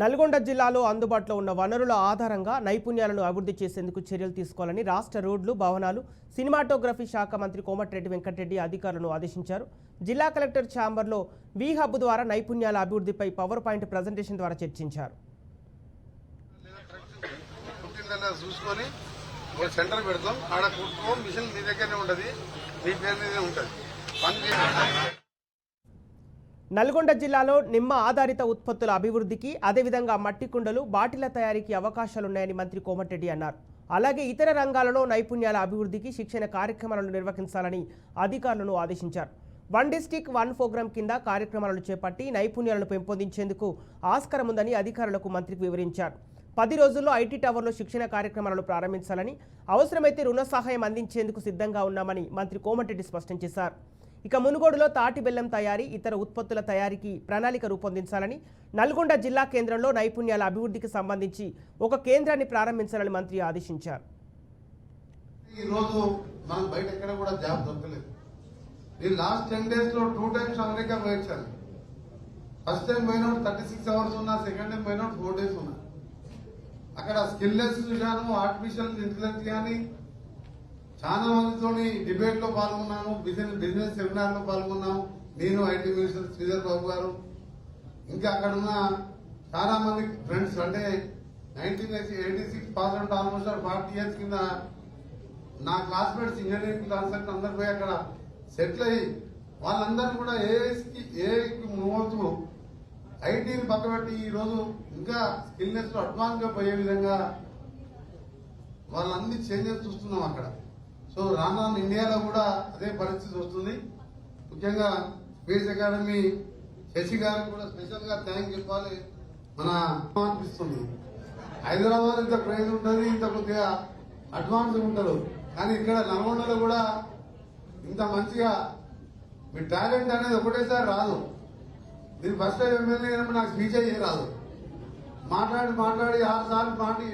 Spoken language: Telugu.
నల్గొండ జిల్లాలో అందుబాటులో ఉన్న వనరుల ఆధారంగా నైపుణ్యాలను అభివృద్ధి చేసేందుకు చర్యలు తీసుకోవాలని రాష్ట్ర రోడ్లు, భవనాలు, సినిమాటోగ్రఫీ శాఖ మంత్రి కోమటిరెడ్డి వెంకటరెడ్డి అధికారులను ఆదేశించారు. జిల్లా కలెక్టర్ ఛాంబర్లో వి హబ్ ద్వారా నైపుణ్యాల అభివృద్ధిపై పవర్ పాయింట్ ప్రజెంటేషన్ ద్వారా చర్చించారు. నల్గొండ జిల్లాలో నిమ్మ ఆధారిత ఉత్పత్తుల అభివృద్ధికి, అదేవిధంగా మట్టి కుండలు, బాటిళ్ల తయారీకి అవకాశాలున్నాయని మంత్రి కోమటిరెడ్డి అన్నారు. అలాగే ఇతర రంగాలలో నైపుణ్యాల అభివృద్ధికి శిక్షణ కార్యక్రమాలను నిర్వహించాలని అధికారులను ఆదేశించారు. వన్ డిస్ట్రిక్ట్ వన్ ప్రోగ్రాం కింద కార్యక్రమాలను చేపట్టి నైపుణ్యాలను పెంపొందించేందుకు ఆస్కారం ఉందని అధికారులకు మంత్రికి వివరించారు. 10 రోజుల్లో ఐటీ టవర్లో శిక్షణ కార్యక్రమాలను ప్రారంభించాలని, అవసరమైతే రుణ సహాయం అందించేందుకు సిద్ధంగా ఉన్నామని మంత్రి కోమటిరెడ్డి స్పష్టం చేశారు. ఇక మునుగోడులో తాటి బెల్లం తయారీ, ఇతర ఉత్పత్తుల తయారీకి ప్రణాళిక రూపొందించాలని, నల్గొండ జిల్లా కేంద్రంలో నైపుణ్యాల అభివృద్ధికి సంబంధించి ఒక కేంద్రాన్ని ప్రారంభించాలని మంత్రి ఆదేశించారు. ఈరోజు మనం బయట ఎక్కడ కూడా జాబ్ దొరకలేదు. నేను లాస్ట్ 10 days లో 2 times అమెరికా పోయించాను. ఫస్ట్ టైం పోయినప్పుడు 36 hours ఉన్నా, సెకండ్ టైం పోయినప్పుడు 4 days ఉన్నా. అక్కడ స్కిల్లెస్ చూశాను, ఆర్టిఫిషియల్ ఇంటెలిజెన్స్ కానీ చాలా మందితో డిబేట్ లో పాల్గొన్నాను, బిజినెస్ సెమినార్ లో పాల్గొన్నాను. నేను, ఐటీ మినిస్టర్ శ్రీధర్ బాబు గారు, ఇంకా అక్కడ ఉన్న చాలా మంది ఫ్రెండ్స్. అంటే 1986 పాస్ అవుట్, ఆల్మోస్ట్ 40 years కింద నా క్లాస్మేట్స్ ఇంజనీరింగ్ క్లాస్మేట్స్ అందరు పోయి అక్కడ సెటిల్ అయ్యి వాళ్ళందరూ కూడా ఏఐకి మూవ్ అవుతూ ఐటీని పక్కబెట్టి ఈరోజు ఇంకా స్కిల్నెస్ లో అడ్వాన్స్ గా పోయే విధంగా వాళ్ళన్ని చేంజెస్ చూస్తున్నాం అక్కడ. సో రాను ఇండియాలో కూడా అదే పరిస్థితి వస్తుంది. ముఖ్యంగా స్పేస్ అకాడమీ శశి గారికి కూడా స్పెషల్ గా థ్యాంక్ చెప్పాలి. మన అనిపిస్తుంది హైదరాబాద్ ఇంత ప్రైజ్ ఉంటుంది, ఇంత కొద్దిగా అడ్వాన్స్ ఉంటారు, కానీ ఇక్కడ నల్గొండలో కూడా ఇంత మంచిగా మీ టాలెంట్ అనేది ఒకటేసారి రాదు. నేను ఫస్ట్ టైం ఎమ్మెల్యే అయినప్పుడు నాకు స్పీచ్ అయ్యే రాదు. మాట్లాడి 6 సార్లు మాట్లాడి